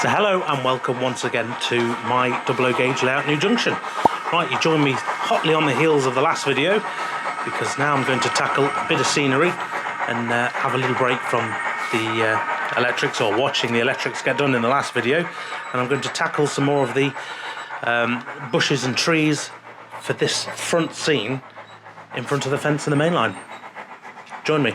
So hello and welcome once again to my 00 gauge layout New Junction. Right, you joined me hotly on the heels of the last video because now I'm going to tackle a bit of scenery and have a little break from the electrics, or watching the electrics get done in the last video, and I'm going to tackle some more of the bushes and trees for this front scene in front of the fence and the main line. Join me.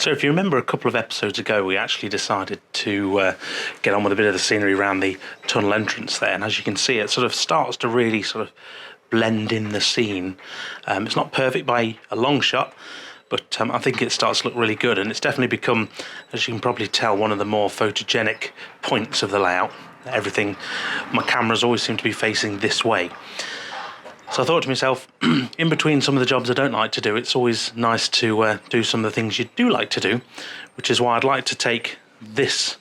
So if you remember a couple of episodes ago, we actually decided to get on with a bit of the scenery around the tunnel entrance there, and as you can see, it sort of starts to really sort of blend in the scene. It's not perfect by a long shot, but I think it starts to look really good, and it's definitely become, as you can probably tell, one of the more photogenic points of the layout. Everything, my cameras always seem to be facing this way. So I thought to myself, in between some of the jobs I don't like to do, it's always nice to do some of the things you do like to do, which is why I'd like to take this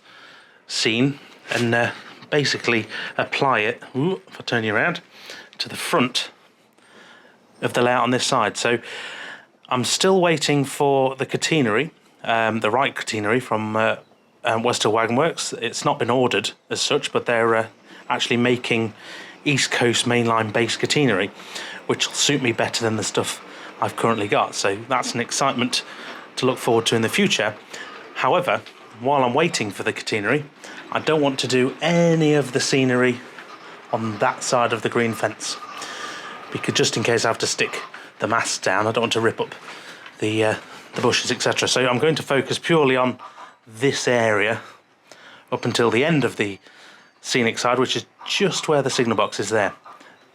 scene and basically apply it, if I turn you around, to the front of the layout on this side. So I'm still waiting for the catenary, the right catenary from Westhill Wagon Works. It's not been ordered as such, but they're actually making East Coast mainline based catenary, which will suit me better than the stuff I've currently got. So that's an excitement to look forward to in the future. However, while I'm waiting for the catenary, I don't want to do any of the scenery on that side of the green fence, because just in case I have to stick the masts down, I don't want to rip up the bushes, etc. So I'm going to focus purely on this area up until the end of the scenic side, which is just where the signal box is there,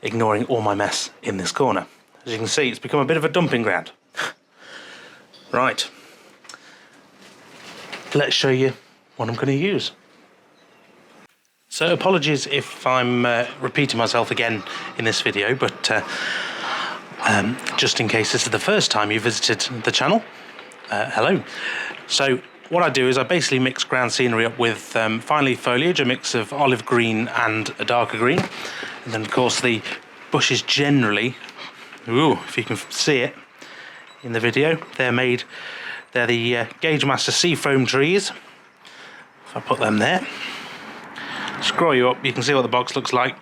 ignoring all my mess in this corner. As you can see, it's become a bit of a dumping ground. Right, let's show you what I'm going to use. So apologies if I'm repeating myself again in this video, but just in case this is the first time you visited the channel, hello. So what I do is I basically mix ground scenery up with fine leaf foliage, a mix of olive green and a darker green. And then of course the bushes generally, if you can see it in the video, they're the Gauge Master Seafoam trees. If I put them there, scroll you up, you can see what the box looks like,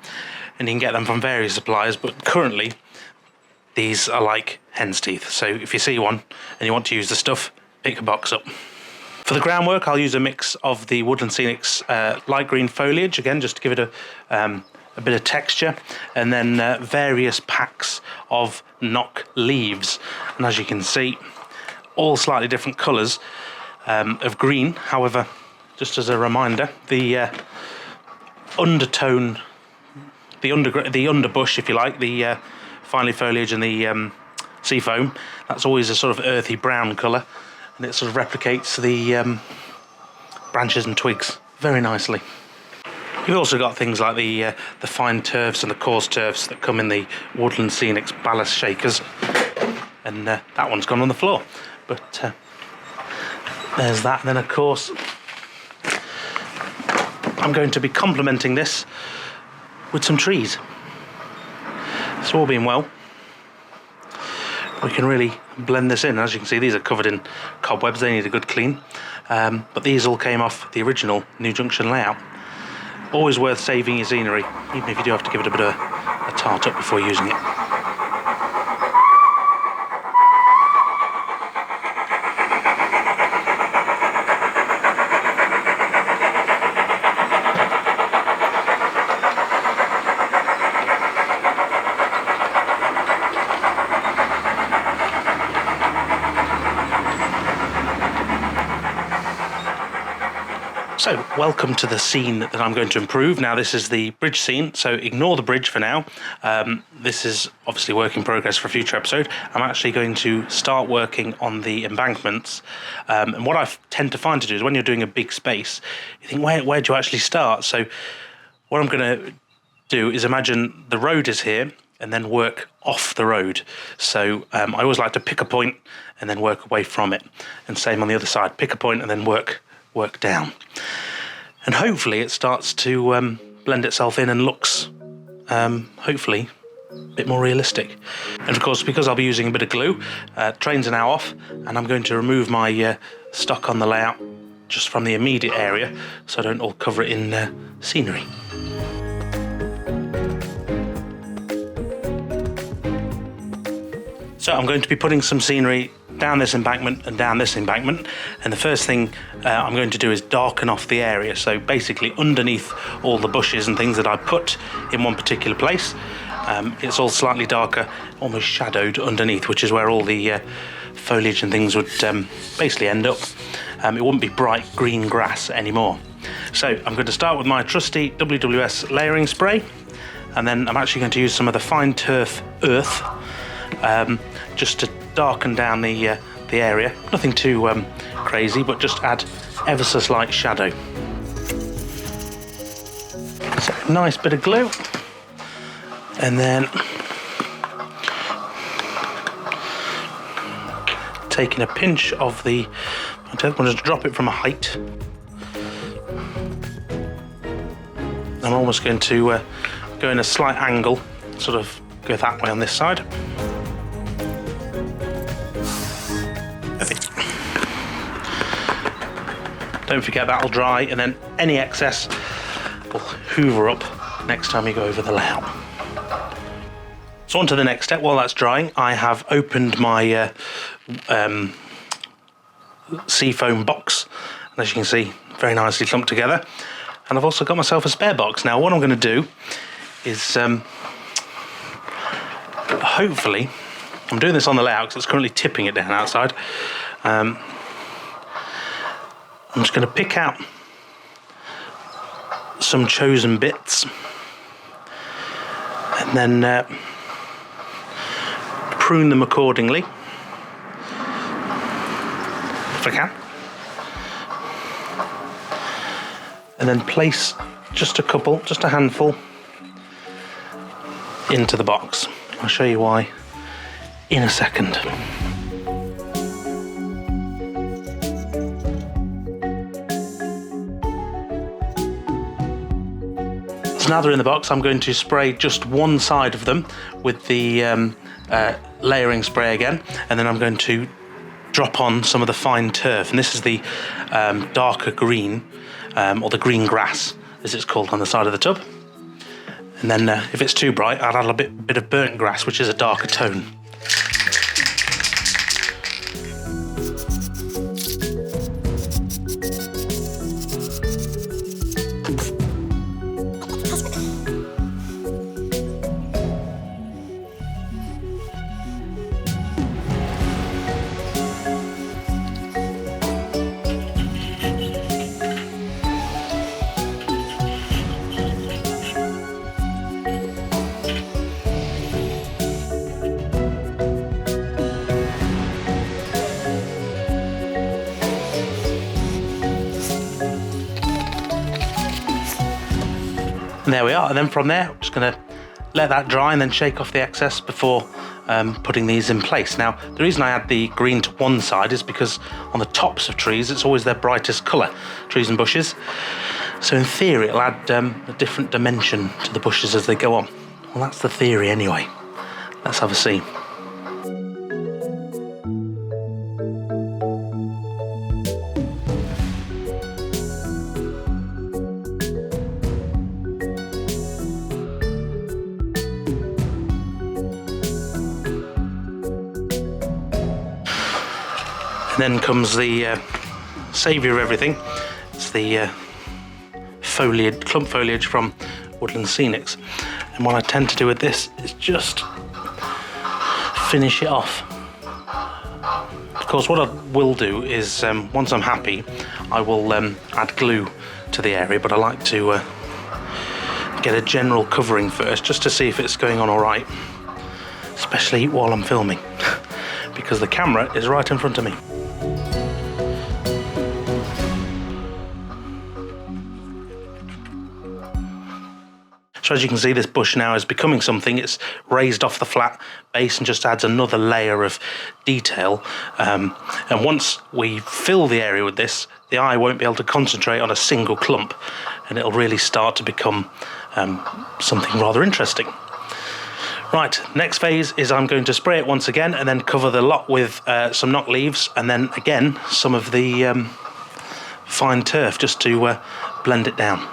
and you can get them from various suppliers, but currently these are like hen's teeth. So if you see one and you want to use the stuff, pick a box up. For the groundwork, I'll use a mix of the Woodland Scenic's light green foliage, again, just to give it a bit of texture, and then various packs of knock leaves. And as you can see, all slightly different colours of green. However, just as a reminder, the undertone, the underbush, if you like, the fine leaf foliage and the seafoam, that's always a sort of earthy brown colour. And it sort of replicates the branches and twigs very nicely. You've also got things like the fine turfs and the coarse turfs that come in the Woodland Scenic's ballast shakers, and that one's gone on the floor. But there's that. And then of course I'm going to be complementing this with some trees. So all being well, we can really blend this in. As you can see, these are covered in cobwebs, they need a good clean, but these all came off the original New Junction layout. Always worth saving your scenery, even if you do have to give it a bit of a tart up before using it. So, welcome to the scene that I'm going to improve. Now, this is the bridge scene, so ignore the bridge for now. This is obviously work in progress for a future episode. I'm actually going to start working on the embankments. And what I tend to find to do is when you're doing a big space, you think, where do you actually start? So, what I'm going to do is imagine the road is here, and then work off the road. So I always like to pick a point and then work away from it. And same on the other side, pick a point and then work down. And hopefully it starts to blend itself in and looks, hopefully, a bit more realistic. And of course, because I'll be using a bit of glue, trains are now off, and I'm going to remove my stock on the layout just from the immediate area, so I don't all cover it in scenery. So I'm going to be putting some scenery down this embankment and down this embankment, and the first thing I'm going to do is darken off the area. So basically underneath all the bushes and things that I put in one particular place, it's all slightly darker, almost shadowed underneath, which is where all the foliage and things would basically end up. It wouldn't be bright green grass anymore. So I'm going to start with my trusty WWS layering spray, and then I'm actually going to use some of the fine turf earth just to darken down the area. Nothing too crazy, but just add ever so slight shadow. So nice bit of glue, and then taking a pinch of the, I don't want to drop it from a height. I'm almost going to go in a slight angle, sort of go that way on this side. Don't forget that'll dry, and then any excess will hoover up next time you go over the layout. So on to the next step. While that's drying, I have opened my seafoam box, and as you can see, very nicely clumped together. And I've also got myself a spare box. Now what I'm going to do is hopefully, I'm doing this on the layout because it's currently tipping it down outside. I'm just going to pick out some chosen bits and then prune them accordingly, if I can, and then place just a handful into the box. I'll show you why in a second. So now they're in the box, I'm going to spray just one side of them with the layering spray again, and then I'm going to drop on some of the fine turf, and this is the darker green, or the green grass as it's called on the side of the tub. And then if it's too bright, I'll add a bit of burnt grass, which is a darker tone. And there we are, and then from there, I'm just going to let that dry and then shake off the excess before putting these in place. Now, the reason I add the green to one side is because on the tops of trees, it's always their brightest colour, trees and bushes. So in theory, it'll add a different dimension to the bushes as they go on. Well, that's the theory anyway. Let's have a see. Then comes the saviour of everything. It's the foliage, clump foliage from Woodland Scenics. And what I tend to do with this is just finish it off. Of course, what I will do is, once I'm happy, I will add glue to the area, but I like to get a general covering first, just to see if it's going on all right, especially while I'm filming, because the camera is right in front of me. So So as you can see, this bush now is becoming something. It's raised off the flat base and just adds another layer of detail. And once we fill the area with this, the eye won't be able to concentrate on a single clump, and it'll really start to become something rather interesting. Right, next phase is I'm going to spray it once again and then cover the lot with some knock leaves, and then again some of the fine turf just to blend it down.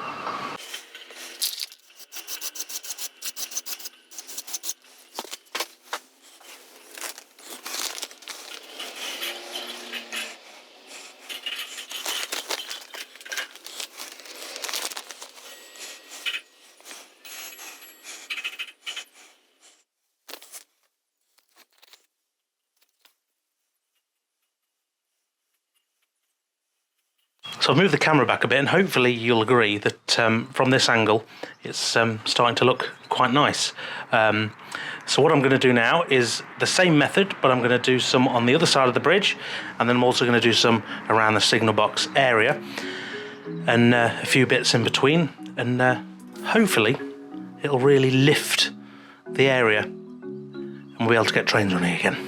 So I've moved the camera back a bit, and hopefully you'll agree that from this angle it's starting to look quite nice. So what I'm going to do now is the same method, but I'm going to do some on the other side of the bridge, and then I'm also going to do some around the signal box area, and a few bits in between, and hopefully it'll really lift the area and we'll be able to get trains running again.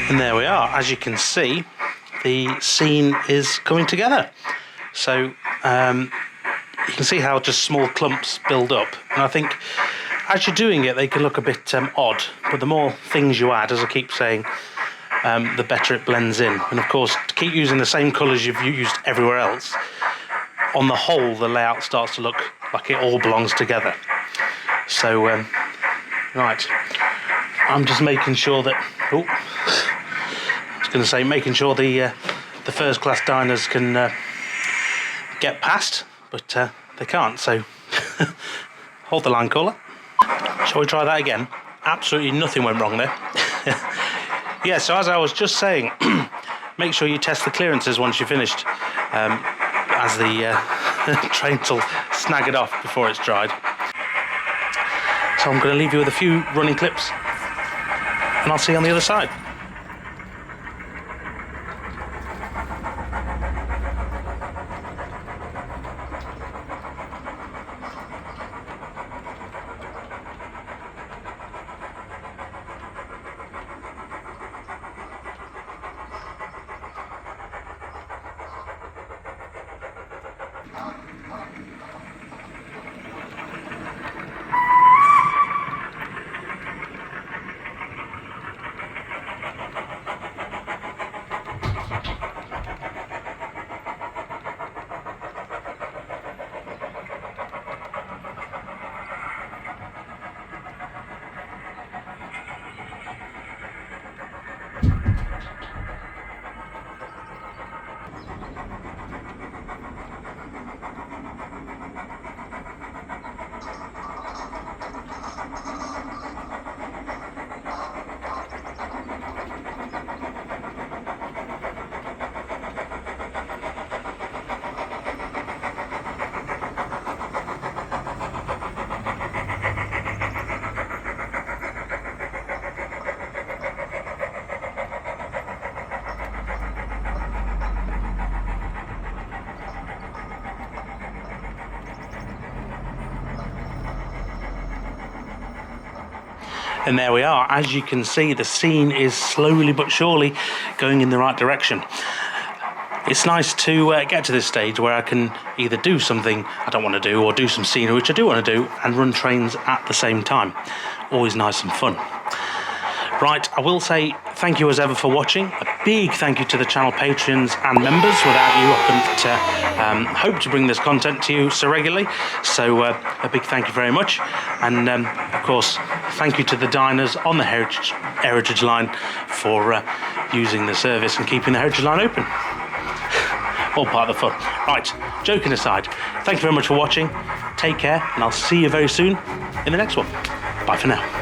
And there we are. As you can see, the scene is coming together. So you can see how just small clumps build up, and I think as you're doing it they can look a bit odd, but the more things you add, as I keep saying, the better it blends in. And of course, to keep using the same colours you've used everywhere else, on the whole the layout starts to look like it all belongs together. So right, I'm just making sure that making sure the first class diners can get past, but they can't, so hold the line, caller. Shall we try that again? Absolutely nothing went wrong there. Yeah, so as I was just saying, make sure you test the clearances once you're finished, as the train will snag it off before it's dried. So I'm going to leave you with a few running clips, and I'll see you on the other side. And there we are. As you can see, the scene is slowly but surely going in the right direction. It's nice to get to this stage where I can either do something I don't want to do or do some scenery which I do want to do and run trains at the same time. Always nice and fun. Right, I will say thank you as ever for watching. A big thank you to the channel patrons and members. Without you, I couldn't hope to bring this content to you so regularly. So a big thank you very much. And of course, thank you to the diners on the Heritage Line for using the service and keeping the Heritage Line open. All part of the fun. Right, joking aside, thank you very much for watching. Take care, and I'll see you very soon in the next one. Bye for now.